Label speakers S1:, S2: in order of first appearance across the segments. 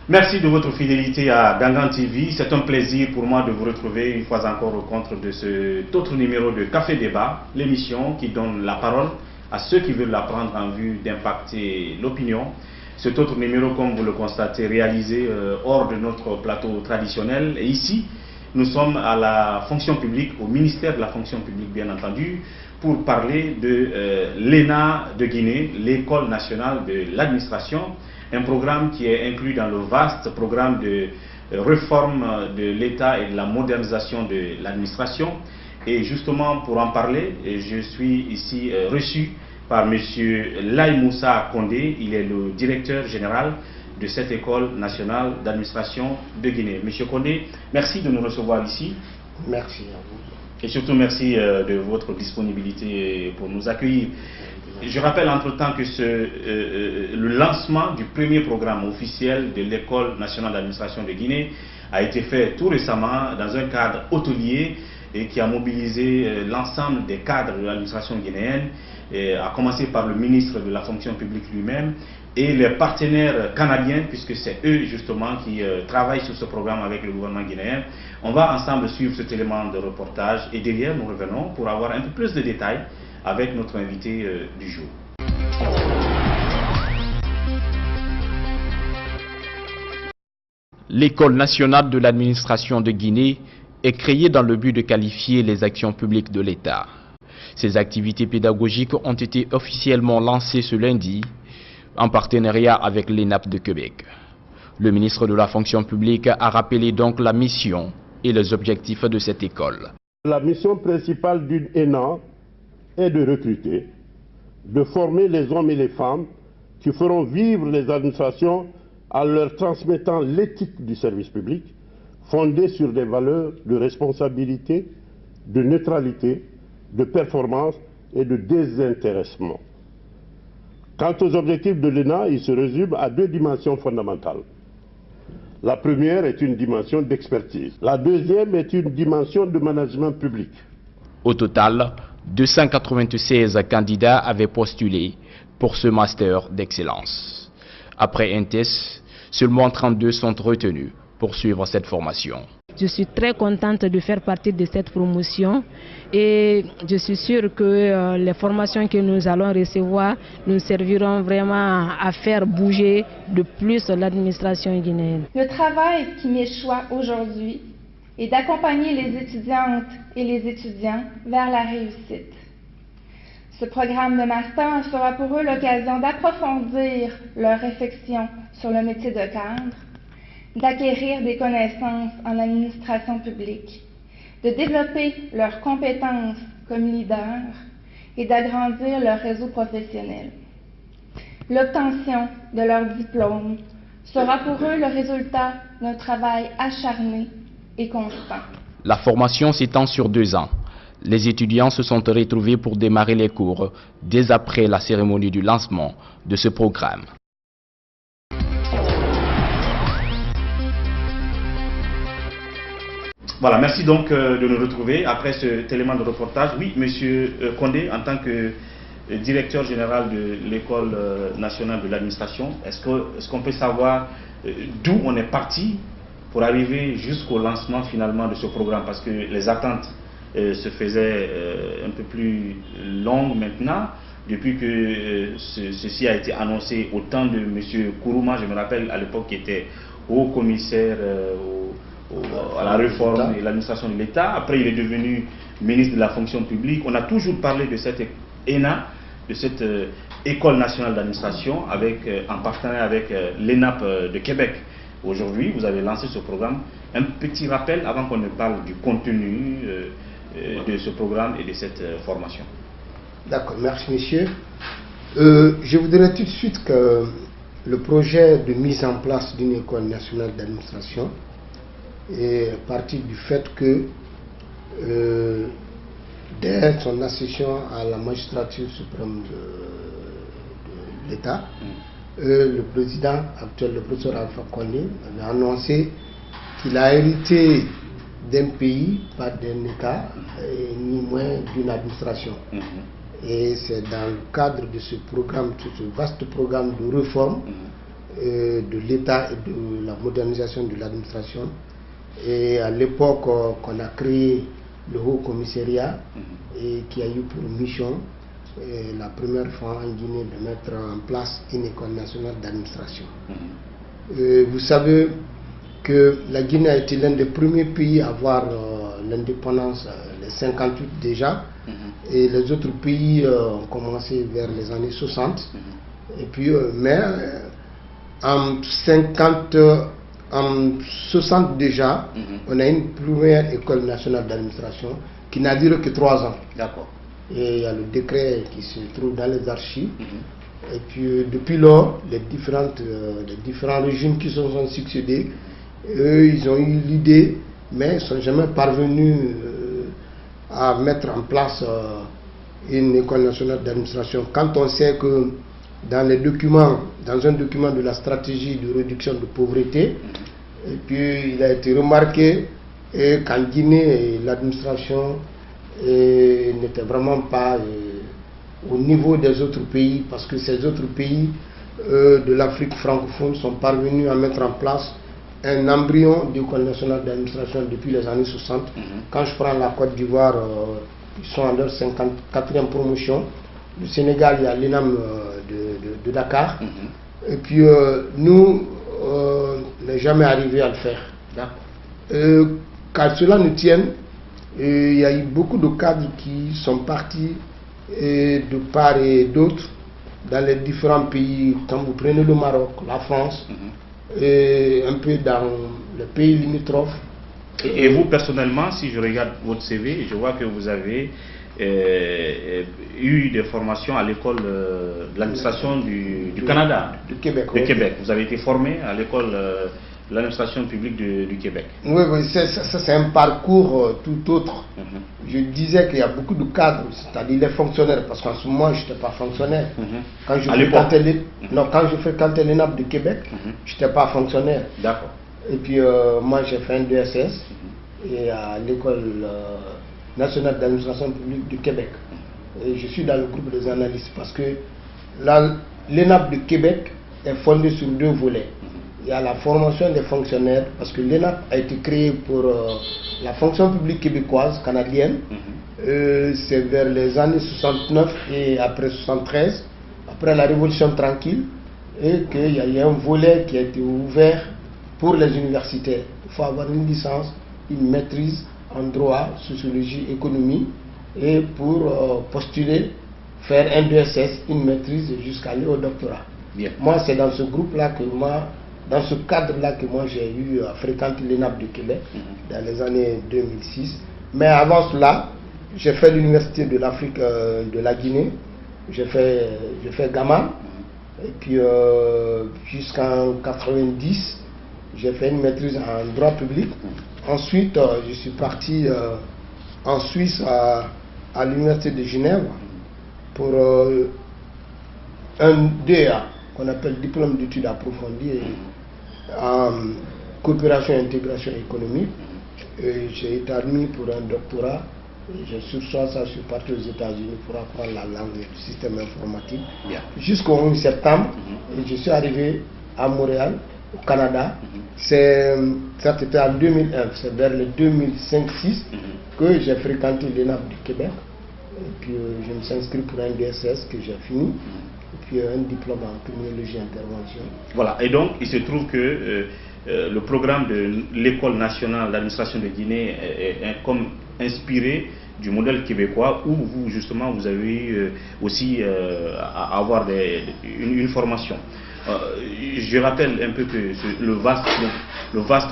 S1: Merci de votre fidélité à Gangan TV. C'est un plaisir pour moi de vous retrouver une fois encore au compte de cet autre numéro de Café Débat, l'émission qui donne la parole à ceux qui veulent la prendre en vue d'impacter l'opinion. Cet autre numéro, comme vous le constatez, réalisé hors de notre plateau traditionnel. Et ici, nous sommes à la fonction publique, au ministère de la fonction publique bien entendu, pour parler de l'ENA de Guinée, l'École nationale de l'administration. Un programme qui est inclus dans le vaste programme de réforme de l'État et de la modernisation de l'administration. Et justement, pour en parler, je suis ici reçu par M. Laye Moussa Condé. Il est le directeur général de cette École nationale d'administration de Guinée. M. Condé, merci de nous recevoir ici.
S2: Merci à vous.
S1: Et surtout, merci de votre disponibilité pour nous accueillir. Je rappelle entre-temps que le lancement du premier programme officiel de l'École nationale d'administration de Guinée a été fait tout récemment dans un cadre hôtelier et qui a mobilisé l'ensemble des cadres de l'administration guinéenne, à commencer par le ministre de la fonction publique lui-même et les partenaires canadiens, puisque c'est eux justement qui travaillent sur ce programme avec le gouvernement guinéen. On va ensemble suivre cet élément de reportage et derrière nous revenons pour avoir un peu plus de détails avec notre invité du jour.
S3: L'École nationale de l'administration de Guinée est créée dans le but de qualifier les actions publiques de l'État. Ces activités pédagogiques ont été officiellement lancées ce lundi en partenariat avec l'ENAP de Québec. Le ministre de la fonction publique a rappelé donc la mission et les objectifs de cette école.
S2: La mission principale d'une ENA est de recruter, de former les hommes et les femmes qui feront vivre les administrations en leur transmettant l'éthique du service public, fondée sur des valeurs de responsabilité, de neutralité, de performance et de désintéressement. Quant aux objectifs de l'ENA, ils se résument à deux dimensions fondamentales. La première est une dimension d'expertise. La deuxième est une dimension de management public.
S3: Au total, 296 candidats avaient postulé pour ce master d'excellence. Après un test, seulement 32 sont retenus pour suivre cette formation.
S4: Je suis très contente de faire partie de cette promotion et je suis sûre que les formations que nous allons recevoir nous serviront vraiment à faire bouger de plus l'administration guinéenne.
S5: Le travail qui m'échoit aujourd'hui et d'accompagner les étudiantes et les étudiants vers la réussite. Ce programme de master sera pour eux l'occasion d'approfondir leur réflexion sur le métier de cadre, d'acquérir des connaissances en administration publique, de développer leurs compétences comme leaders et d'agrandir leur réseau professionnel. L'obtention de leur diplôme sera pour eux le résultat d'un travail acharné et constant.
S3: La formation s'étend sur 2 ans. Les étudiants se sont retrouvés pour démarrer les cours dès après la cérémonie du lancement de ce programme.
S1: Voilà, merci donc de nous retrouver après cet élément de reportage. Oui, Monsieur Condé, en tant que directeur général de l'École nationale de l'administration, est-ce qu'on peut savoir d'où on est parti pour arriver jusqu'au lancement finalement de ce programme? Parce que les attentes se faisaient un peu plus longues maintenant, depuis que ceci a été annoncé au temps de M. Kourouma, je me rappelle à l'époque qui était haut commissaire à la réforme et l'administration de l'État. Après, il est devenu ministre de la fonction publique. On a toujours parlé de cette ENA, de cette École nationale d'administration, en partenariat avec l'ENAP de Québec. Aujourd'hui, vous avez lancé ce programme. Un petit rappel avant qu'on ne parle du contenu de ce programme et de cette formation.
S2: D'accord, merci monsieur. Je voudrais tout de suite que le projet de mise en place d'une École nationale d'administration est parti du fait que dès son accession à la magistrature suprême de l'État, le président actuel, le professeur Alpha Condé, avait annoncé qu'il a hérité d'un pays, pas d'un État, ni moins d'une administration. Et c'est dans le cadre de ce programme, de ce vaste programme de réforme,
S6: de l'État et de la modernisation de l'administration. Et à l'époque qu'on a créé le Haut Commissariat et qui a eu pour mission la première fois en Guinée de mettre en place une école nationale d'administration. Vous savez que la Guinée a été l'un des premiers pays à avoir l'indépendance, les 58 déjà, et les autres pays ont commencé vers les années 60. Et puis, mais en 60 déjà, on a une première école nationale d'administration qui n'a duré que 3 ans.
S1: D'accord.
S6: Et il y a le décret qui se trouve dans les archives. Et puis depuis lors, les différents régimes qui se sont succédés, eux, ils ont eu l'idée, mais ils ne sont jamais parvenus à mettre en place une école nationale d'administration. Quand on sait que dans un document de la stratégie de réduction de pauvreté, et puis il a été remarqué qu'en Guinée, l'administration n'était vraiment pas au niveau des autres pays, parce que ces autres pays de l'Afrique francophone sont parvenus à mettre en place un embryon d'école nationale d'administration depuis les années 60. Quand je prends la Côte d'Ivoire, ils sont en leur 54e promotion. Le Sénégal, il y a l'ENAM de Dakar. Et puis nous, on n'est jamais arrivé à le faire. Car cela ne tienne, il y a eu beaucoup de cadres qui sont partis de part et d'autre dans les différents pays. Quand vous prenez le Maroc, la France, et un peu dans les pays limitrophes.
S1: Et vous personnellement, si je regarde votre CV, je vois que vous avez eu des formations à l'école de l'administration du Canada,
S6: du Québec.
S1: De Québec. Vous avez été formé à l'école de l'administration publique du Québec.
S6: Oui, ça c'est un parcours tout autre. Je disais qu'il y a beaucoup de cadres, c'est-à-dire les fonctionnaires, parce qu'en ce moment je n'étais pas fonctionnaire. Quand je fréquentais l'ENAP de Québec, je n'étais pas fonctionnaire.
S1: D'accord.
S6: Et puis moi j'ai fait un DSS et à l'école nationale d'administration publique du Québec. Et je suis dans le groupe des analystes parce que l'ENAP de Québec est fondée sur 2 volets. Il y a la formation des fonctionnaires, parce que l'ENAP a été créé pour la fonction publique québécoise, canadienne. C'est vers les années 69 et après 73, après la Révolution tranquille, et qu'il y a eu un volet qui a été ouvert pour les universitaires. Il faut avoir une licence, une maîtrise en droit, sociologie, économie, et pour postuler, faire un DSS, une maîtrise jusqu'à aller au doctorat.
S1: Bien.
S6: Moi, c'est dans ce groupe-là que dans ce cadre-là que moi j'ai eu à fréquenter l'ENAP de Québec dans les années 2006. Mais avant cela, j'ai fait l'université de l'Afrique de la Guinée, j'ai fait Gama, et puis jusqu'en 90, j'ai fait une maîtrise en droit public. Ensuite, je suis parti en Suisse à l'université de Genève pour un DEA, qu'on appelle diplôme d'études approfondies en coopération et intégration économique. J'ai été admis pour un doctorat. J'ai sursoir ça, je suis parti aux États-Unis pour apprendre la langue du système informatique. Jusqu'au 11 septembre, et je suis arrivé à Montréal, au Canada. Ça c'était en 2001, c'est vers le 2005-6 que j'ai fréquenté l'ENAP du Québec. Et puis je me suis inscrit pour un DSS que j'ai fini. Et puis un diplôme en criminologie intervention.
S1: Voilà, et donc il se trouve que le programme de l'École nationale d'administration de Guinée est comme inspiré du modèle québécois où vous justement vous avez eu aussi à avoir une formation. Je rappelle un peu que le vaste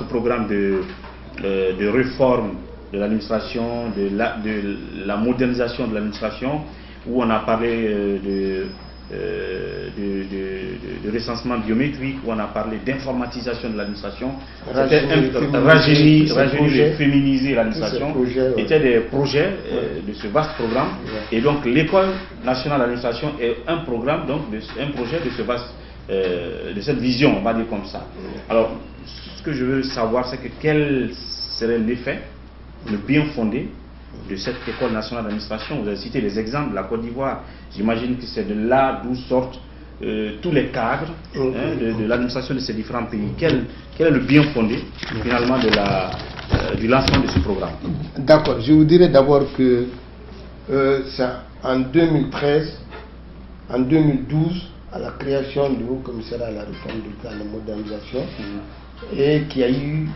S1: programme de réforme de l'administration, de la modernisation de l'administration, où on a parlé de recensement biométrique, où on a parlé d'informatisation de l'administration, rajeunir, féminiser l'administration, étaient des projets de ce vaste programme. Et donc l'école nationale d'administration est un programme, donc un projet de ce vaste, de cette vision, on va dire comme ça. Alors, ce que je veux savoir, c'est que quel serait l'effet, le bien fondé de cette école nationale d'administration. Vous avez cité les exemples de la Côte d'Ivoire. J'imagine que c'est de là d'où sortent tous les cadres de l'administration de ces différents pays. Quel est le bien fondé finalement du lancement de ce programme?
S6: D'accord, je vous dirais d'abord que en 2013, en 2012, à la création du Haut Commissariat à la réforme de la modernisation, et qui a eu,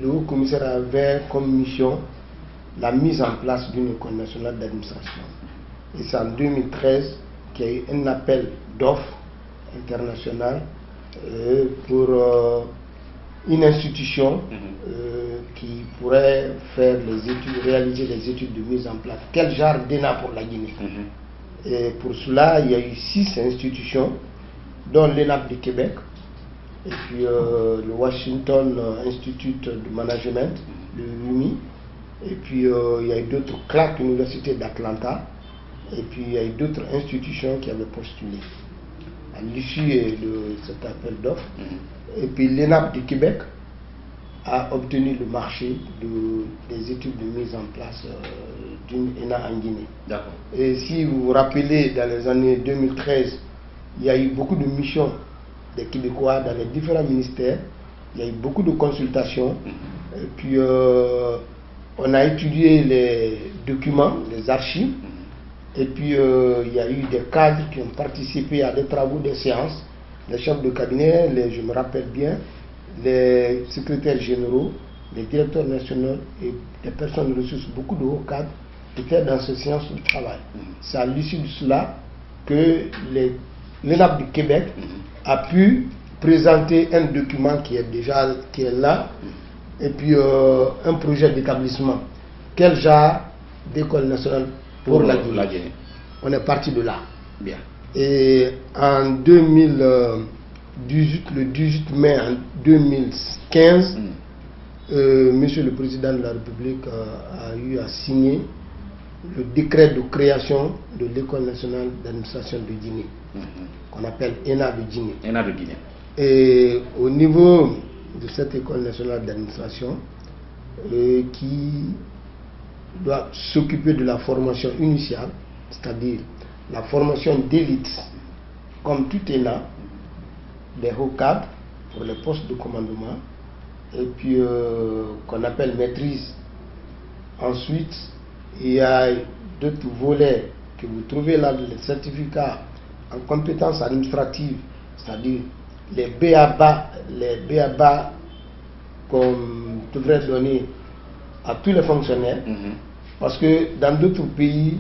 S6: le Haut Commissariat avait comme mission la mise en place d'une école nationale d'administration. Et c'est en 2013 qu'il y a eu un appel d'offres international pour une institution qui pourrait faire les études, réaliser les études de mise en place. Quel genre d'ENA pour la Guinée? Et pour cela, il y a eu 6 institutions, dont l'ENAP du Québec, et puis le Washington Institute de Management, le WIMI, et puis il y a eu d'autres, Clark, l'Université d'Atlanta, et puis il y a eu d'autres institutions qui avaient postulé à l'issue de cet appel d'offres. Et puis l'ENAP du Québec a obtenu le marché des études de mise en place d'une ENA en Guinée.
S1: D'accord.
S6: Et si vous vous rappelez, dans les années 2013, il y a eu beaucoup de missions des Québécois dans les différents ministères, il y a eu beaucoup de consultations, et puis on a étudié les documents, les archives, et puis il y a eu des cadres qui ont participé à des travaux, des séances, les chefs de cabinet, je me rappelle bien, les secrétaires généraux, les directeurs nationaux et des personnes de ressources, beaucoup de hauts cadres étaient dans ces séances de travail. C'est à l'issue de cela que l'ENAP du Québec a pu présenter un document qui est là, et puis un projet d'établissement. Quel genre d'école nationale pour la Guinée? On est parti de là.
S1: Bien.
S6: Et en 2018, le 18 mai 2015, Monsieur le Président de la République a eu à signer le décret de création de l'École nationale d'administration de Guinée, qu'on appelle ENA de Guinée.
S1: ENA de Guinée.
S6: Et au niveau de cette École nationale d'administration, qui doit s'occuper de la formation initiale, c'est-à-dire la formation d'élite, comme tout ENA, des hauts cadres pour les postes de commandement, et puis qu'on appelle maîtrise. Ensuite, il y a d'autres volets que vous trouvez là, les certificats en compétences administratives, c'est-à-dire les BABA qu'on devrait donner à tous les fonctionnaires, parce que dans d'autres pays,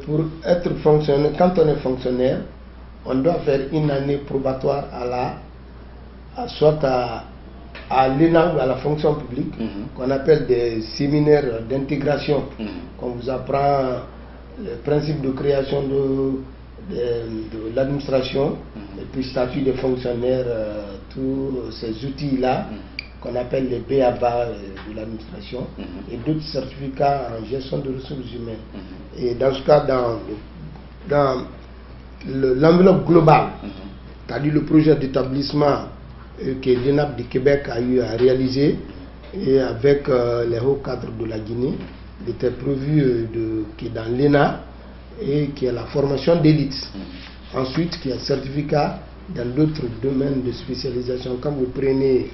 S6: pour être fonctionnaire, quand on est fonctionnaire, on doit faire une année probatoire soit à l'ENA ou à la fonction publique, qu'on appelle des séminaires d'intégration, qu'on vous apprend le principe de création de l'administration, et puis statut des fonctionnaires, tous ces outils-là, qu'on appelle les BABA de l'administration, et d'autres certificats en gestion de ressources humaines. Et dans ce cas, dans l'enveloppe globale, c'est-à-dire le projet d'établissement que l'ENAP du Québec a eu à réaliser, et avec les hauts cadres de la Guinée, il était prévu que dans l'ENA, et qui est la formation d'élite. Ensuite, qui est un certificat dans d'autres domaines de spécialisation. Quand vous prenez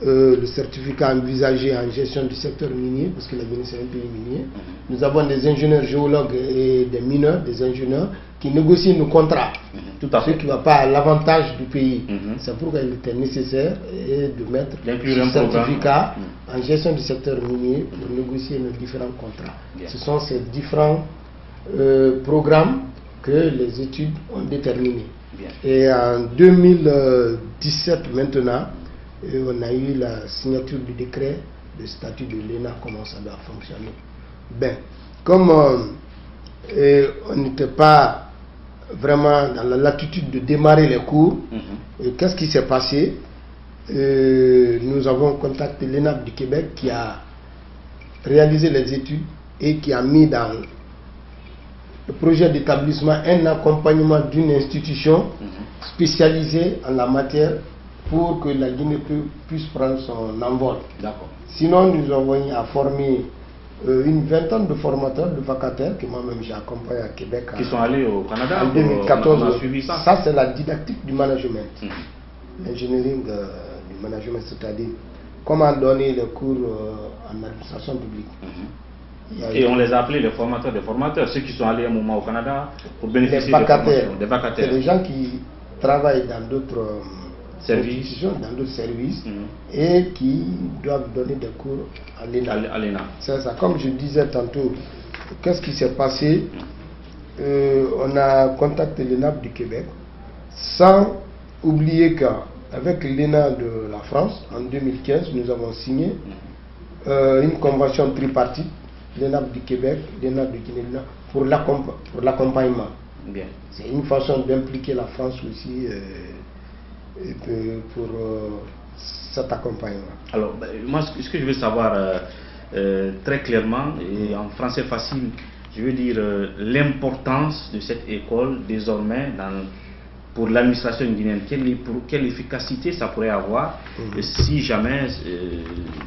S6: le certificat envisagé en gestion du secteur minier, parce que la Guinée c'est un pays minier, nous avons des ingénieurs géologues et des mineurs, des ingénieurs qui négocient nos contrats,
S1: tout à fait,
S6: ce qui ne va pas à l'avantage du pays. C'est pourquoi il était nécessaire de mettre un certificat en gestion du secteur minier pour négocier nos différents contrats. Bien. Ce sont ces différents programmes que les études ont déterminés. Bien. Et en 2017 maintenant, on a eu la signature du décret de statut de l'ENA, comment ça doit fonctionner. Ben, comme on n'était pas vraiment dans la latitude de démarrer les cours, qu'est-ce qui s'est passé? Nous avons contacté l'ENAP du Québec qui a réalisé les études et qui a mis dans le projet d'établissement un accompagnement d'une institution spécialisée en la matière pour que la Guinée puisse prendre son envol. Sinon, nous avons à former une vingtaine de formateurs, de vacataires que moi-même j'ai accompagné à Québec.
S1: Qui sont allés au Canada
S6: en 2014.
S1: On a suivi ça.
S6: Ça, c'est la didactique du management. L'engineering du management, c'est-à-dire comment donner les cours en administration publique.
S1: Et on les a appelés les formateurs des formateurs, ceux qui sont allés un moment au Canada pour bénéficier
S6: des vacataires.
S1: C'est
S6: des gens qui travaillent dans d'autres
S1: services,
S6: et qui doivent donner des cours à l'ENA. C'est ça. Comme je disais tantôt, qu'est-ce qui s'est passé? On a contacté l'ENAP du Québec sans oublier qu'avec l'ENA de la France, en 2015, nous avons signé une convention tripartite, l'ENAP du Québec, l'ENAP du Guinée, pour l'accompagnement. C'est une façon d'impliquer la France aussi pour cet accompagnement.
S1: Alors, moi, ce que je veux savoir très clairement, et en français facile, je veux dire l'importance de cette école désormais pour l'administration guinéenne. Quelle efficacité ça pourrait avoir si jamais,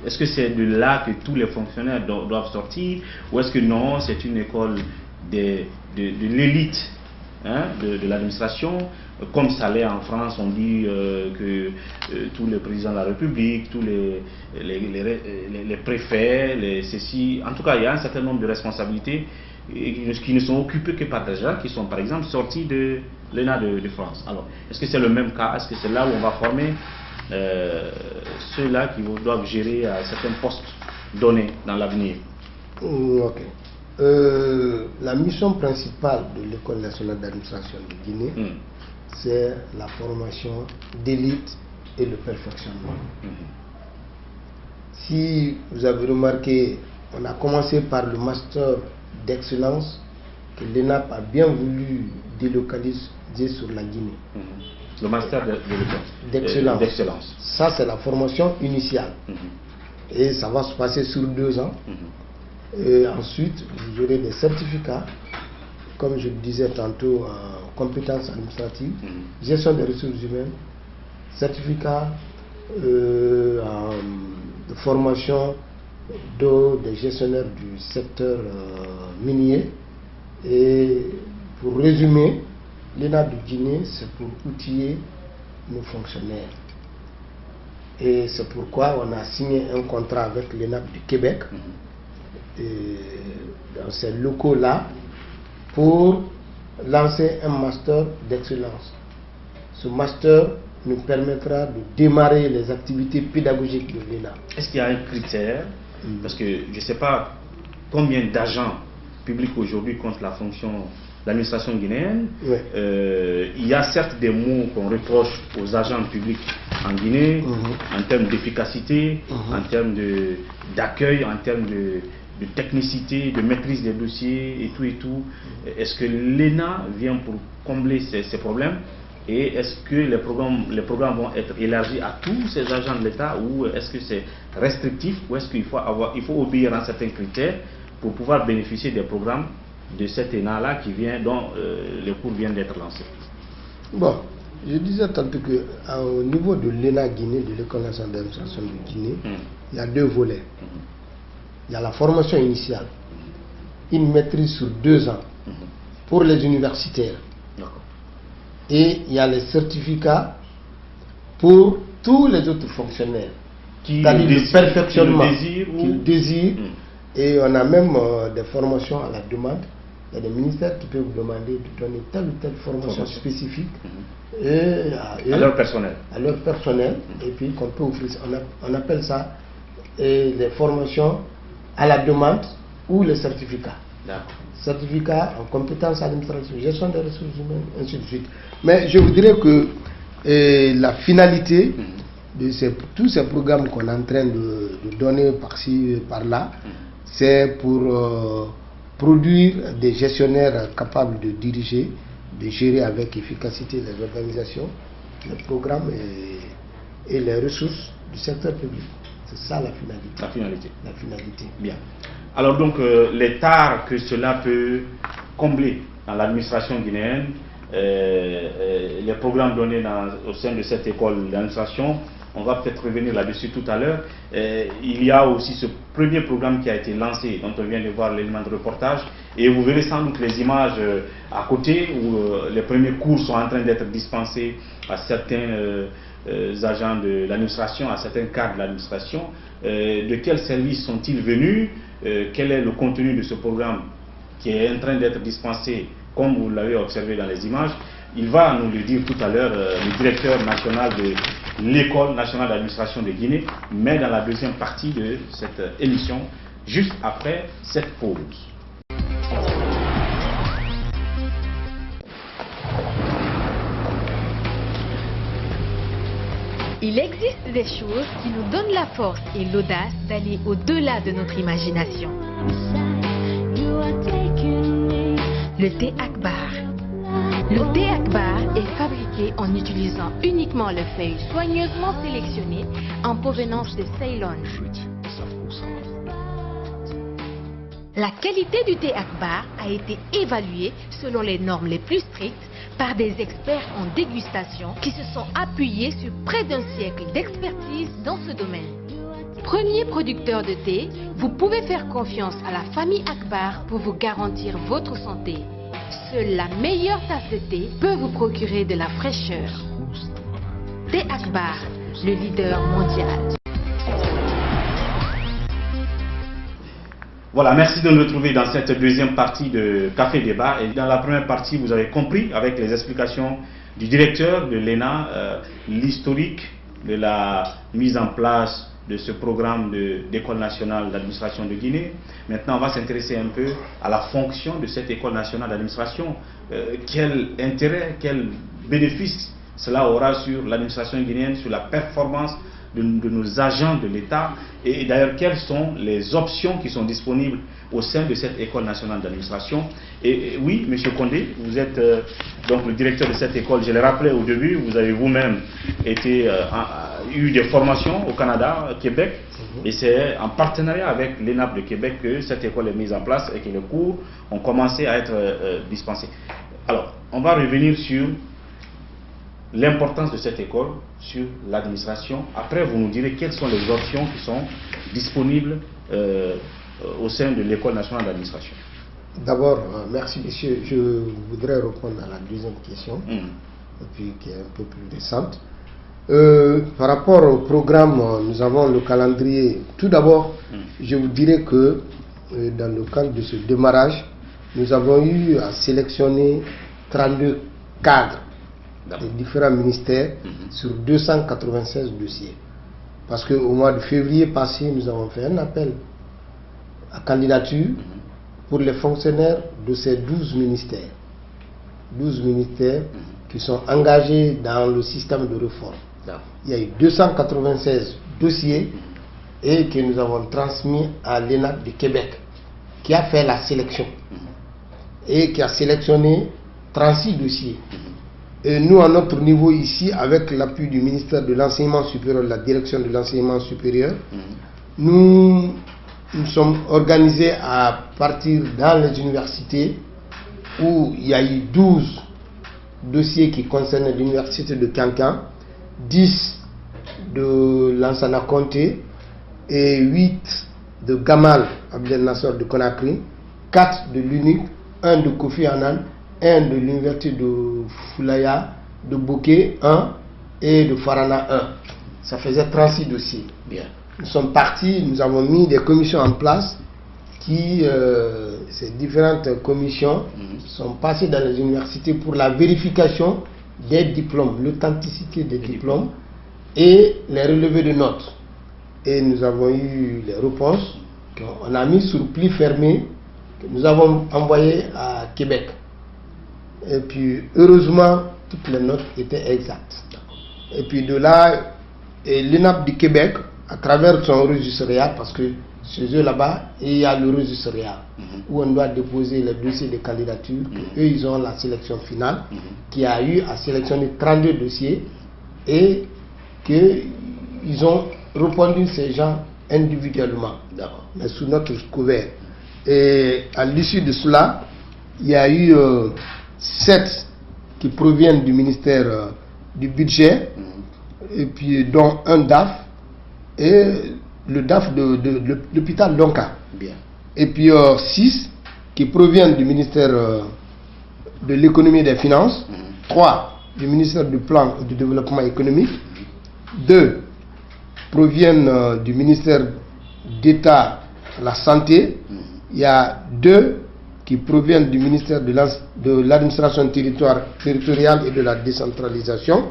S1: est-ce que c'est de là que tous les fonctionnaires doivent sortir, ou est-ce que non, c'est une école de l'élite de l'administration, comme ça l'est en France? On dit que tous les présidents de la République, tous les préfets, ceci, en tout cas il y a un certain nombre de responsabilités qui ne sont occupées que par des gens qui sont par exemple sortis de l'ENA de France. Alors, est-ce que c'est le même cas? Est-ce que c'est là où on va former ceux-là qui doivent gérer à certains postes donnés dans l'avenir?
S6: Ok. La mission principale de l'École nationale d'administration de Guinée, c'est la formation d'élite et le perfectionnement. Si vous avez remarqué, on a commencé par le master d'excellence que l'ENAP a bien voulu délocaliser sur la Guinée.
S1: Le master d'excellence.
S6: Ça, c'est la formation initiale. Et ça va se passer sur 2 ans. Et ensuite, vous aurez des certificats, comme je le disais tantôt, en compétences administratives, gestion des ressources humaines, certificats de formation des gestionnaires du secteur minier. Et pour résumer, l'ENA du Guinée, c'est pour outiller nos fonctionnaires. Et c'est pourquoi on a signé un contrat avec l'ENA du Québec, dans ces locaux-là, pour lancer un master d'excellence. Ce master nous permettra de démarrer les activités pédagogiques de l'ENA.
S1: Est-ce qu'il y a un critère? Parce que je ne sais pas combien d'agents publics aujourd'hui compte la fonction l'administration guinéenne. Il y a certes des mots qu'on reproche aux agents publics en Guinée, en termes d'efficacité, en termes d'accueil, en termes de technicité, de maîtrise des dossiers et tout. Est-ce que l'ENA vient pour combler ces problèmes? Et est-ce que les programmes vont être élargis à tous ces agents de l'État, ou est-ce que c'est restrictif, ou est-ce qu'il faut obéir à certains critères pour pouvoir bénéficier des programmes de cet ENA-là dont les cours viennent d'être lancés?
S6: Bon, je disais tantôt qu'au niveau de l'ENA Guinée, de l'École nationale d'administration de Guinée, il y a 2 volets. Il y a la formation initiale, une maîtrise sur 2 ans pour les universitaires. Et il y a les certificats pour tous les autres fonctionnaires qui le perfectionnement, qui le désirent. Et on a même des formations à la demande. Il y a des ministères qui peuvent vous demander de donner telle ou telle formation spécifique à
S1: leur personnel.
S6: À leur personnel. Et puis qu'on peut offrir. On appelle ça les formations à la demande ou les certificats. Certificats en compétences administratives, gestion des ressources humaines, ainsi de suite. Mais je voudrais que la finalité de tous ces programmes qu'on est en train de donner par-ci, par-là, c'est pour produire des gestionnaires capables de diriger, de gérer avec efficacité les organisations, les programmes et les ressources du secteur public. C'est ça la finalité. La finalité.
S1: Bien. Alors donc, les tares que cela peut combler dans l'administration guinéenne, les programmes donnés au sein de cette école d'administration On va peut-être revenir là-dessus tout à l'heure. Il y a aussi ce premier programme qui a été lancé, dont on vient de voir l'élément de reportage. Et vous verrez sans doute les images à côté, où les premiers cours sont en train d'être dispensés à certains agents de l'administration, à certains cadres de l'administration. De quels services sont-ils venus? Quel est le contenu de ce programme qui est en train d'être dispensé, comme vous l'avez observé dans les images? Il va nous le dire tout à l'heure, le directeur national de l'École nationale d'administration de Guinée, mais dans la deuxième partie de cette émission, juste après cette pause.
S7: Il existe des choses qui nous donnent la force et l'audace d'aller au-delà de notre imagination. Le thé Akbar. Le thé Akbar est fabriqué en utilisant uniquement les feuilles soigneusement sélectionnées en provenance de Ceylon. La qualité du thé Akbar a été évaluée selon les normes les plus strictes par des experts en dégustation qui se sont appuyés sur près d'un siècle d'expertise dans ce domaine. Premier producteur de thé, vous pouvez faire confiance à la famille Akbar pour vous garantir votre santé. Seule la meilleure tasse de thé peut vous procurer de la fraîcheur. Thé Akbar, le leader mondial.
S1: Voilà, merci de nous retrouver dans cette deuxième partie de Café Débat. Et dans la première partie, vous avez compris, avec les explications du directeur de l'ENA, l'historique de la mise en place de ce programme d'École nationale d'administration de Guinée. Maintenant, on va s'intéresser un peu à la fonction de cette École nationale d'administration. Quel intérêt, quel bénéfice cela aura sur l'administration guinéenne, sur la performance de nos agents de l'État, et d'ailleurs quelles sont les options qui sont disponibles au sein de cette École nationale d'administration. Et oui, M. Condé, vous êtes donc le directeur de cette école. Je l'ai rappelé au début, vous avez vous-même eu des formations au Canada, au Québec, et c'est en partenariat avec l'ENAP de Québec que cette école est mise en place et que les cours ont commencé à être dispensés. Alors, on va revenir sur l'importance de cette école sur l'administration. Après, vous nous direz quelles sont les options qui sont disponibles au sein de l'École nationale d'administration. D'abord,
S6: merci monsieur. Je voudrais répondre à la deuxième question, et puis qui est un peu plus récente. Par rapport au programme, nous avons le calendrier. Tout d'abord, je vous dirais que dans le cadre de ce démarrage, nous avons eu à sélectionner 32 cadres des différents ministères sur 296 dossiers. Parce qu'au mois de février passé, nous avons fait un appel à candidature pour les fonctionnaires de ces 12 ministères. 12 ministères qui sont engagés dans le système de réforme. Il y a eu 296 dossiers et que nous avons transmis à l'ENAP de Québec, qui a fait la sélection et qui a sélectionné 36 dossiers. Et nous, à notre niveau ici, avec l'appui du ministère de l'Enseignement supérieur, de la direction de l'enseignement supérieur, nous sommes organisés à partir dans les universités où il y a eu 12 dossiers qui concernent l'université de Kankan, 10 de Lansana Conté et 8 de Gamal Abdel Nasser de Conakry, 4 de l'UNIC, 1 de Kofi Annan, 1 de l'université de Foulaya, de Bouquet 1 et de Farana 1. Ça faisait 36 dossiers. Bien. Nous sommes partis, nous avons mis des commissions en place qui, ces différentes commissions sont passées dans les universités pour la vérification des diplômes, l'authenticité des diplômes et les relevés de notes. Et nous avons eu les réponses qu'on a mis sur pli fermé, que nous avons envoyé à Québec. Et puis heureusement, toutes les notes étaient exactes. Et puis de là, l'ENAP du Québec, à travers son registre réel, parce que chez eux là-bas, il y a le registre réel, où on doit déposer les dossiers de candidature, eux ils ont la sélection finale, qui a eu à sélectionner 32 dossiers, et qu'ils ont répondu ces gens individuellement, mais sous notre couvert. Et à l'issue de cela, il y a eu 7 qui proviennent du ministère du budget, et puis dont un DAF et le DAF de l'hôpital Donka.
S1: Bien.
S6: Et puis 6 qui proviennent du ministère de l'économie et des finances, 3 du ministère du plan et du développement économique, 2 proviennent du ministère d'État à la santé, il y a 2 qui proviennent du ministère de l'administration territoriale et de la décentralisation,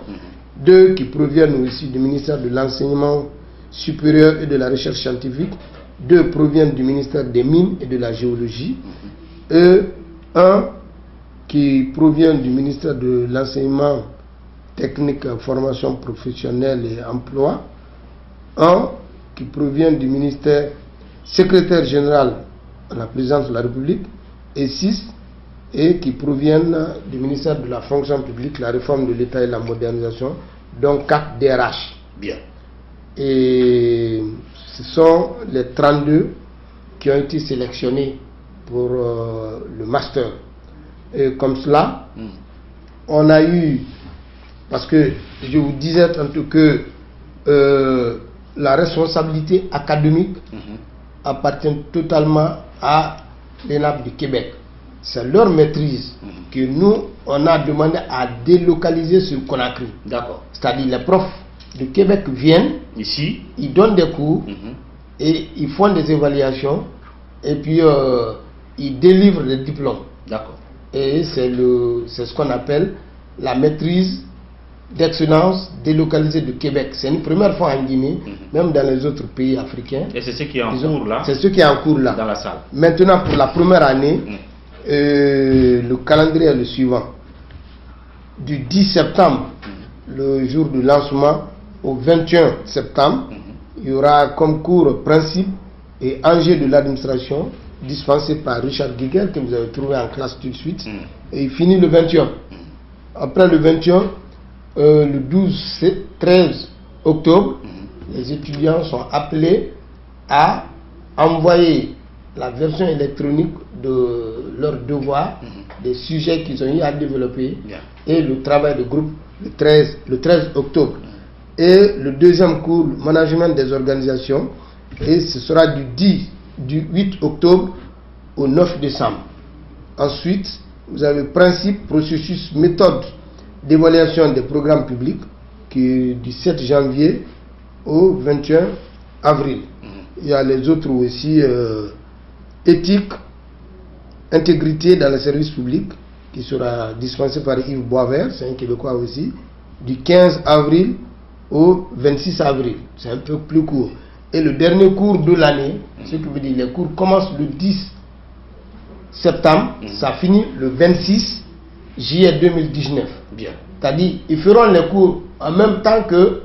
S6: 2 qui proviennent aussi du ministère de l'enseignement supérieur et de la recherche scientifique, 2 proviennent du ministère des mines et de la géologie, et 1 qui provient du ministère de l'enseignement technique, formation professionnelle et emploi, 1 qui provient du ministère secrétaire général à la présidence de la République, et 6 qui proviennent du ministère de la fonction publique, la réforme de l'État et la modernisation, donc 4 DRH.
S1: Bien.
S6: Et ce sont les 32 qui ont été sélectionnés pour le master. Et comme cela, on a eu, parce que je vous disais tantôt que la responsabilité académique appartient totalement à l'ENAP du Québec. C'est leur maîtrise que nous, on a demandé à délocaliser sur Conakry.
S1: D'accord.
S6: C'est-à-dire les profs du Québec viennent,
S1: ici,
S6: ils donnent des cours et ils font des évaluations et puis ils délivrent des diplômes.
S1: D'accord.
S6: Et c'est ce qu'on appelle la maîtrise d'excellence délocalisée du Québec. C'est une première fois en Guinée, même dans les autres pays africains.
S1: Et c'est ce qui est en cours là.
S6: C'est ce qui est en cours là.
S1: Dans la salle.
S6: Maintenant, pour la première année, le calendrier est le suivant. Du 10 septembre, le jour du lancement, au 21 septembre, il y aura comme cours principe et enjeux de l'administration dispensé par Richard Guiguel, que vous avez trouvé en classe tout de suite, et il finit le 21. Après le 21, le 13 octobre, les étudiants sont appelés à envoyer la version électronique de leurs devoirs, des sujets qu'ils ont eu à développer, et le travail de groupe le 13 octobre. Et le deuxième cours, management des organisations, et ce sera du 8 octobre au 9 décembre. Ensuite, vous avez principe, processus, méthode d'évaluation des programmes publics, qui est du 7 janvier au 21 avril. Il y a les autres aussi, éthique, intégrité dans le service public, qui sera dispensé par Yves Boisvert, c'est un Québécois aussi, du 15 avril au 26 avril. C'est un peu plus court. Et le dernier cours de l'année, ce qui veut dire les cours commencent le 10 septembre, ça finit le 26 juillet 2019.
S1: Bien.
S6: C'est-à-dire, ils feront les cours en même temps que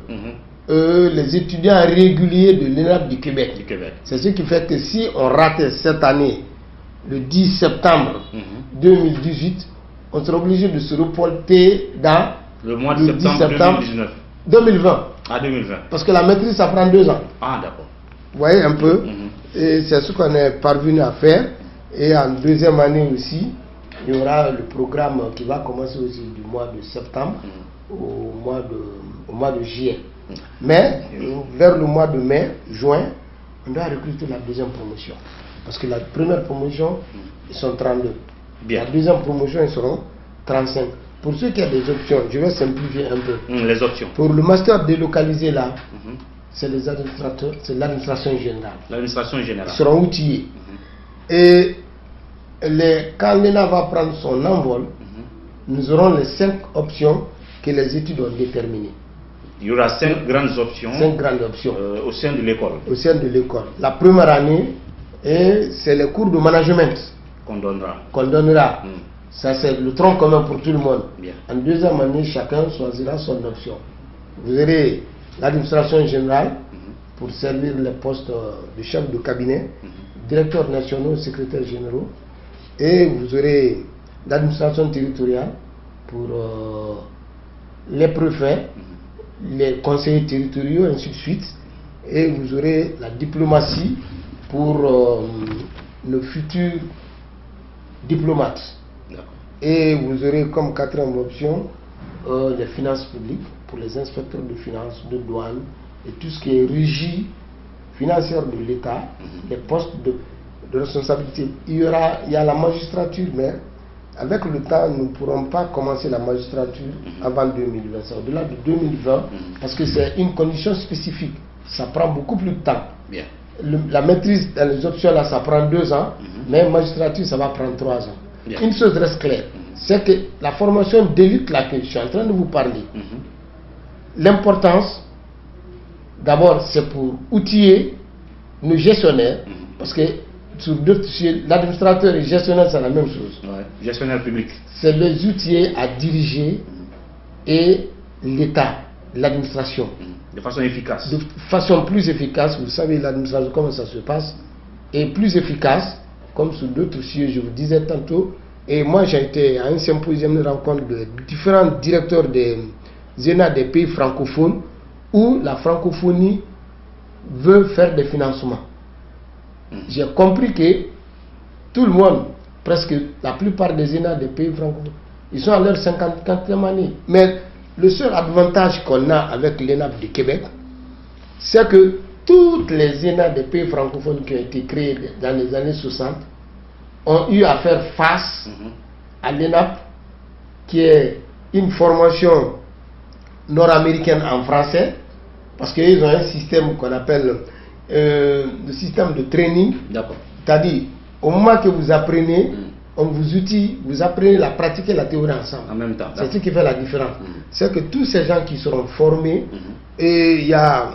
S6: les étudiants réguliers de l'ENAP du Québec. C'est ce qui fait que si on ratait cette année, le 10 septembre 2018, on sera obligé de se reporter dans
S1: le mois de septembre
S6: 2020.
S1: Ah, 2020.
S6: Parce que la maîtrise, ça prend 2 ans.
S1: Ah, d'accord.
S6: Vous voyez un peu. Et c'est ce qu'on est parvenu à faire. Et en deuxième année aussi, il y aura le programme qui va commencer aussi du mois de septembre au mois de juillet. Mais vers le mois de mai, juin, on doit recruter la deuxième promotion. Parce que la première promotion, ils sont 32.
S1: Bien.
S6: La deuxième promotion, ils seront 35. Pour ceux qui ont des options, je vais simplifier un peu.
S1: Les options.
S6: Pour le master délocalisé là, c'est les administrateurs, c'est l'administration générale.
S1: L'administration générale.
S6: Ils seront outillés. Et quand l'ENA va prendre son envol, nous aurons les 5 options que les études ont déterminées.
S1: Il y aura 5 grandes options.
S6: 5 grandes options.
S1: Au sein de l'école.
S6: Au sein de l'école. La première année, c'est les cours de management
S1: qu'on donnera.
S6: Ça, c'est le tronc commun pour tout le monde.
S1: Bien.
S6: En deuxième année, chacun choisira son option. Vous aurez l'administration générale pour servir les postes de chef de cabinet, directeur national, secrétaire généraux, et vous aurez l'administration territoriale pour les préfets, les conseillers territoriaux, ainsi de suite, et vous aurez la diplomatie pour le futur diplomate. Et vous aurez comme 4e option les finances publiques pour les inspecteurs de finances, de douane et tout ce qui est régie financière de l'État, les postes de responsabilité. Il y a la magistrature, mais avec le temps, nous ne pourrons pas commencer la magistrature avant 2020. C'est au-delà de 2020, parce que c'est une condition spécifique. Ça prend beaucoup plus de temps.
S1: Bien.
S6: La maîtrise dans les options, là, ça prend 2 ans, mais magistrature, ça va prendre 3 ans.
S1: Bien.
S6: Une chose reste claire, c'est que la formation d'élite, là, que je suis en train de vous parler, l'importance, d'abord, c'est pour outiller nos gestionnaires, parce que sur d'autres sujets, l'administrateur et le gestionnaire, c'est la même chose.
S1: Ouais. Gestionnaire public.
S6: C'est les outiller à diriger et l'État, l'administration.
S1: De façon efficace.
S6: De façon plus efficace, vous savez l'administration, comment ça se passe, et plus efficace, comme sur d'autres sujets, je vous disais tantôt. Et moi, j'ai été à un symposium de rencontre de différents directeurs des ENA des pays francophones, où la francophonie veut faire des financements. J'ai compris que tout le monde, presque la plupart des ENA des pays francophones, ils sont à leur 54e année. Mais le seul avantage qu'on a avec l'ENAP du Québec, c'est que toutes les ENA des pays francophones qui ont été créées dans les années 60 ont eu à faire face à l'ENAP, qui est une formation nord-américaine en français, parce qu'ils ont un système qu'on appelle le système de training. C'est-à-dire, au moment que vous apprenez, on vous outille, vous apprenez la pratique et la théorie ensemble.
S1: En même temps.
S6: C'est ce qui fait la différence. C'est que tous ces gens qui seront formés, et il y a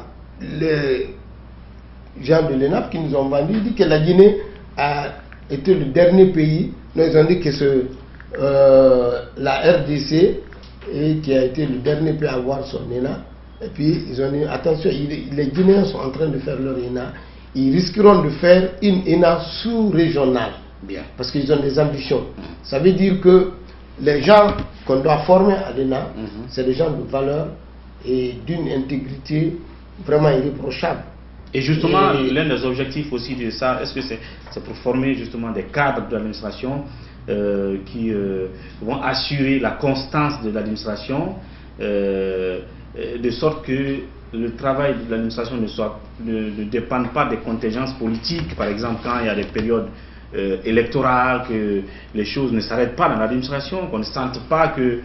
S6: les gens de l'ENAP qui nous ont vendu, ils disent que la Guinée a été le dernier pays. Nous, ils ont dit que la RDC, qui a été le dernier pays à avoir son ENA. Et puis, ils ont dit, attention, les Guinéens sont en train de faire leur ENA. Ils risqueront de faire une ENA sous-régionale.
S1: Bien.
S6: Parce qu'ils ont des ambitions. Ça veut dire que les gens qu'on doit former à l'ENA, c'est des gens de valeur et d'une intégrité vraiment irréprochable.
S1: Et justement, l'un des objectifs aussi de ça, est-ce que c'est pour former justement des cadres de l'administration qui vont assurer la constance de l'administration, de sorte que le travail de l'administration ne dépende pas des contingences politiques, par exemple quand il y a des périodes électorales, que les choses ne s'arrêtent pas dans l'administration, qu'on ne sente pas que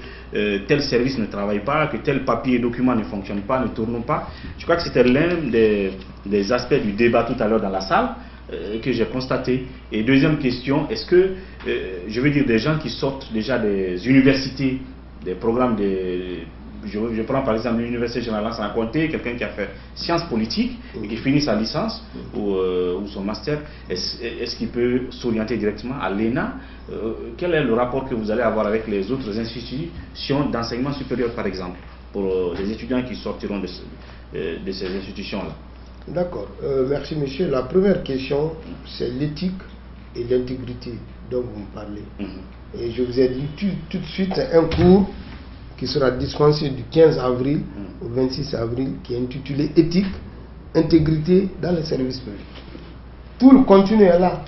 S1: tel service ne travaille pas, que tel papier et document ne fonctionne pas, ne tourne pas. Je crois que c'était l'un des aspects du débat tout à l'heure dans la salle que j'ai constaté. Et deuxième question, est-ce que, je veux dire, des gens qui sortent déjà des universités, des programmes je prends par exemple l'université générale sans compter, quelqu'un qui a fait sciences politiques et qui finit sa licence ou son master, est-ce qu'il peut s'orienter directement à l'ENA? Quel est le rapport que vous allez avoir avec les autres institutions d'enseignement supérieur par exemple, pour les étudiants qui sortiront de ces institutions-là?
S6: D'accord, merci monsieur. La première question, c'est l'éthique et l'intégrité dont vous me parlez. Et je vous ai dit tout de suite, c'est un cours qui sera dispensé du 15 avril au 26 avril, qui est intitulé Éthique, intégrité dans les services publics. Tout le contenu est là.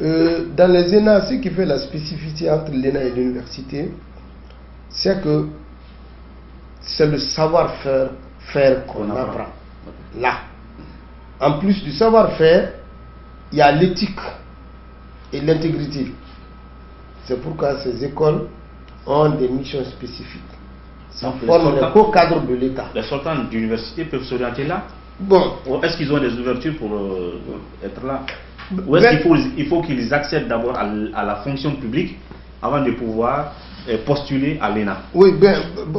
S6: Dans les ENA, ce qui fait la spécificité entre l'ENA et l'université, c'est que c'est le savoir-faire qu'on apprend. Là. En plus du savoir-faire, il y a l'éthique et l'intégrité. C'est pourquoi ces écoles ont des missions spécifiques. Ça forme le co-cadre de l'État.
S1: Les sortants d'université peuvent s'orienter là?
S6: Bon.
S1: Est-ce qu'ils ont des ouvertures pour être là? Ou est-ce qu'il faut qu'ils accèdent d'abord à la fonction publique avant de pouvoir postuler à l'ENA?
S6: Oui, bien,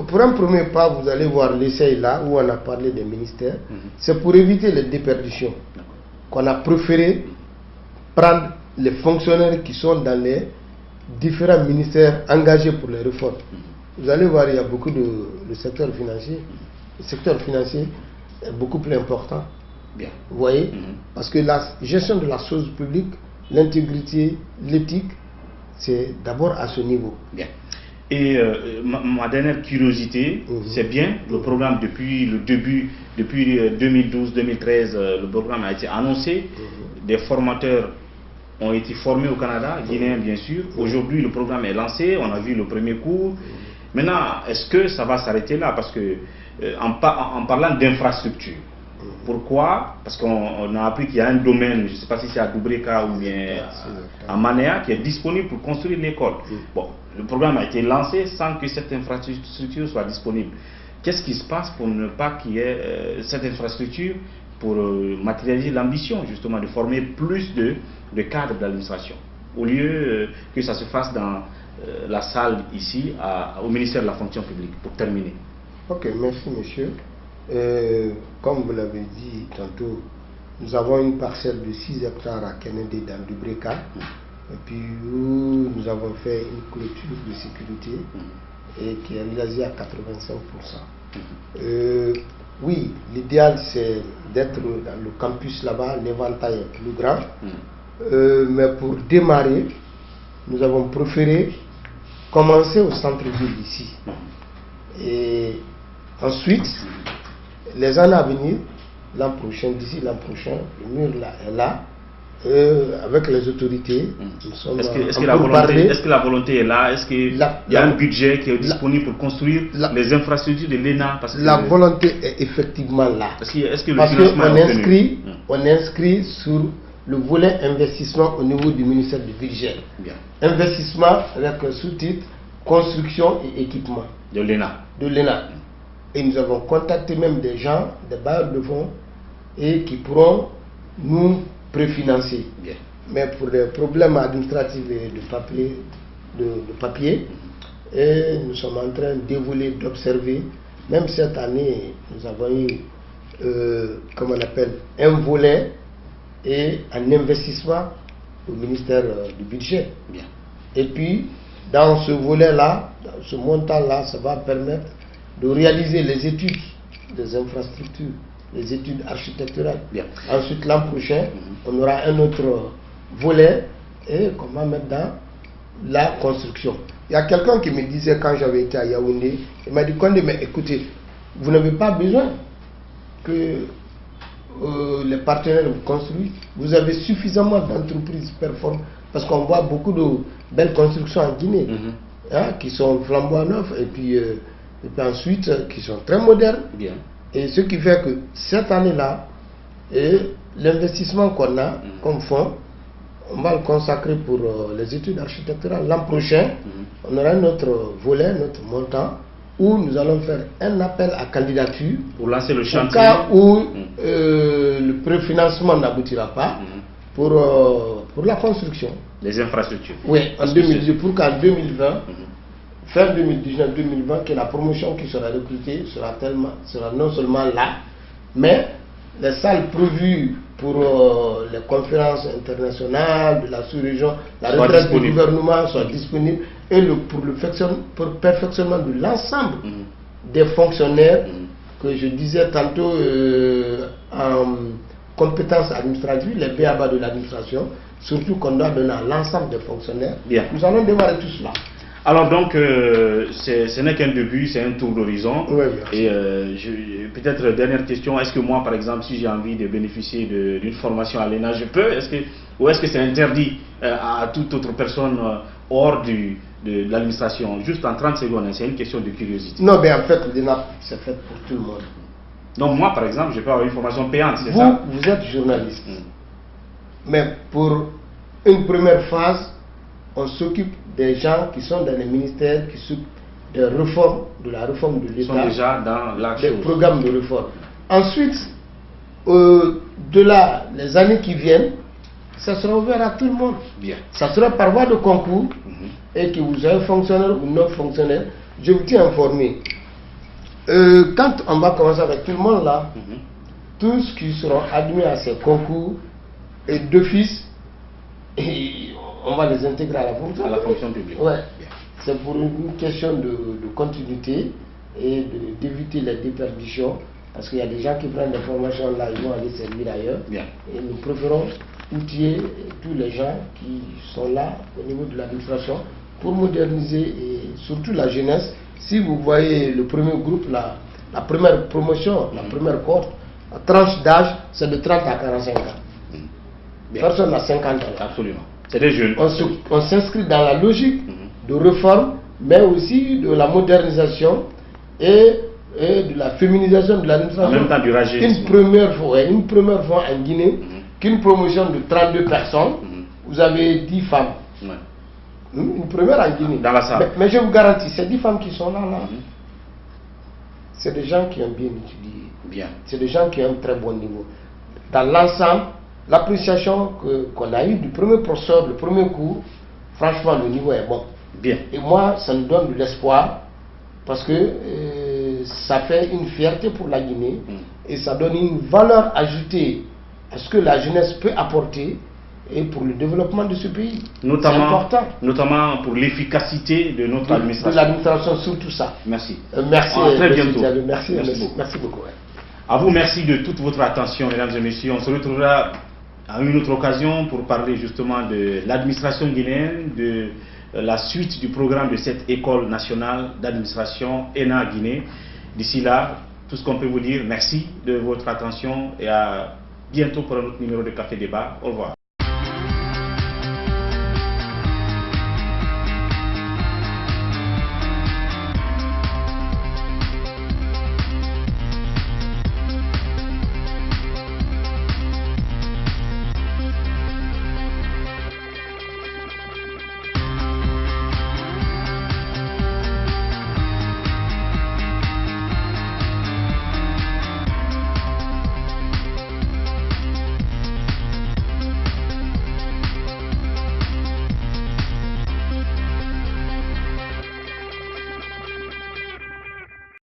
S6: pour un premier pas, vous allez voir l'essai là où on a parlé des ministères. C'est pour éviter les déperditions qu'on a préféré prendre les fonctionnaires qui sont dans les différents ministères engagés pour les réformes. Vous allez voir, il y a beaucoup de secteur financier. Le secteur financier est beaucoup plus important.
S1: Bien.
S6: Vous voyez? Parce que la gestion de la chose publique, l'intégrité, l'éthique, c'est d'abord à ce niveau.
S1: Bien. Et ma dernière curiosité, c'est bien, le programme depuis le début, depuis 2012-2013, le programme a été annoncé. Des formateurs ont été formés au Canada, guinéens bien sûr. Aujourd'hui, le programme est lancé, on a vu le premier cours. Maintenant, est-ce que ça va s'arrêter là? Parce que en parlant d'infrastructure, pourquoi? Parce qu'on a appris qu'il y a un domaine, je ne sais pas si c'est à Doubreka ou bien à Manéa, qui est disponible pour construire l'école. Bon, le programme a été lancé sans que cette infrastructure soit disponible. Qu'est-ce qui se passe pour ne pas qu'il y ait cette infrastructure pour matérialiser l'ambition justement de former plus de cadres de l'administration, au lieu que ça se fasse dans la salle ici au ministère de la fonction publique, pour terminer?
S6: Ok, merci monsieur. Comme vous l'avez dit tantôt, nous avons une parcelle de 6 hectares à Kennedy dans Doubreka, et puis nous avons fait une clôture de sécurité et qui est réalisée à 85%. Oui, l'idéal c'est d'être dans le campus là-bas, l'éventail est plus grand, mais pour démarrer, nous avons préféré commencer au centre-ville ici. Et ensuite, les années à venir, l'an prochain, d'ici l'an prochain, le mur là est là, avec les autorités.
S1: Est-ce que la volonté est là? Est-ce qu'il y a un budget qui est disponible pour construire les infrastructures de l'ENA?
S6: La volonté est effectivement là.
S1: Est-ce que le
S6: parce
S1: financement
S6: on inscrit sur le volet investissement au niveau du ministère du Budget. Investissement avec sous-titre construction et équipement.
S1: De l'ENA.
S6: Et nous avons contacté même des gens, des bailleurs de fonds, et qui pourront nous préfinancer. Mais pour les problèmes administratifs et de papier, et nous sommes en train d'évoluer, d'observer. Même cette année, nous avons eu, comment on appelle, un volet et un investissement au ministère du Budget. Et puis, dans ce volet-là, dans ce montant-là, ça va permettre de réaliser les études des infrastructures, les études architecturales. Ensuite, l'an prochain, on aura un autre volet et qu'on va mettre dans la construction. Il y a quelqu'un qui me disait quand j'avais été à Yaoundé, il m'a dit, Condé, mais écoutez, vous n'avez pas besoin que les partenaires vous construisent. Vous avez suffisamment d'entreprises performantes, parce qu'on voit beaucoup de belles constructions en Guinée, qui sont flambant neufs et puis ensuite qui sont très modernes. Et ce qui fait que cette année-là, l'investissement qu'on a comme fonds, on va le consacrer pour les études architecturales. L'an prochain, on aura notre volet, notre montant, où nous allons faire un appel à candidature
S1: pour lancer le chantier.
S6: Au cas où le préfinancement n'aboutira pas, pour la construction.
S1: Les infrastructures.
S6: Oui, pour qu'en 2020, fin 2019-2020, que la promotion qui sera recrutée sera non seulement là, mais les salles prévues pour les conférences internationales de la sous-région, la retraite du gouvernement soient disponibles, et pour le perfectionnement de l'ensemble des fonctionnaires que je disais tantôt en compétences administratives, les BABA de l'administration, surtout qu'on doit donner à l'ensemble des fonctionnaires. Nous allons démarrer tout cela.
S1: Alors donc, ce n'est qu'un début, c'est un tour d'horizon. Et peut-être dernière question, est-ce que moi par exemple, si j'ai envie de bénéficier d'une formation à l'ENA, je peux? Ou est-ce que c'est interdit à toute autre personne hors de l'administration? Juste en 30 secondes, c'est une question de curiosité.
S6: Non, mais en fait, l'ENA, c'est fait pour tout le monde.
S1: Donc moi par exemple, je peux avoir une formation payante, c'est ça?
S6: Vous êtes journaliste. Mais pour une première phase, on s'occupe des gens qui sont dans les ministères, qui s'occupent de la réforme de l'État.
S1: Ils sont déjà dans la
S6: des programmes de réforme. Ensuite, de là, les années qui viennent, ça sera ouvert à tout le monde. Ça sera par voie de concours, et que vous soyez fonctionnaire ou non fonctionnaire, je vous tiens informé. Quand on va commencer avec tout le monde là, tous qui seront admis à ces concours, et d'office, on va les intégrer à la fonction publique. C'est pour une question de continuité et d'éviter les déperditions, parce qu'il y a des gens qui prennent des formations là, ils vont aller servir ailleurs. Et nous préférons outiller tous les gens qui sont là au niveau de l'administration pour moderniser, et surtout la jeunesse. Si vous voyez le premier groupe, la première promotion, la première cohorte, la tranche d'âge, c'est de 30 à 45 ans. Personne n'a 50 ans.
S1: Absolument. C'est des jeunes.
S6: On s'inscrit dans la logique de réforme mais aussi de la modernisation et de la féminisation de l'administration.
S1: En même temps du rajeunissement.
S6: Une première fois en Guinée, qu'une promotion de 32 personnes, vous avez 10 femmes.
S1: Ouais.
S6: Une première en Guinée.
S1: Dans la salle.
S6: Mais je vous garantis, ces 10 femmes qui sont là, c'est des gens qui ont bien étudié.
S1: Bien.
S6: C'est des gens qui ont un très bon niveau. Dans l'ensemble, l'appréciation qu'on a eue du premier professeur, le premier cours, franchement, le niveau est bon.
S1: Bien.
S6: Et moi, ça me donne de l'espoir parce que ça fait une fierté pour la Guinée et ça donne une valeur ajoutée à ce que la jeunesse peut apporter et pour le développement de ce pays. C'est important.
S1: Notamment pour l'efficacité de notre administration.
S6: De l'administration, surtout ça.
S1: Merci.
S6: Merci.
S1: À très bientôt.
S6: Merci beaucoup.
S1: À vous, merci de toute votre attention, mesdames et messieurs. On se retrouvera à une autre occasion pour parler justement de l'administration guinéenne, de la suite du programme de cette école nationale d'administration ENA Guinée. D'ici là, tout ce qu'on peut vous dire, merci de votre attention et à bientôt pour un autre numéro de Café Débat. Au revoir.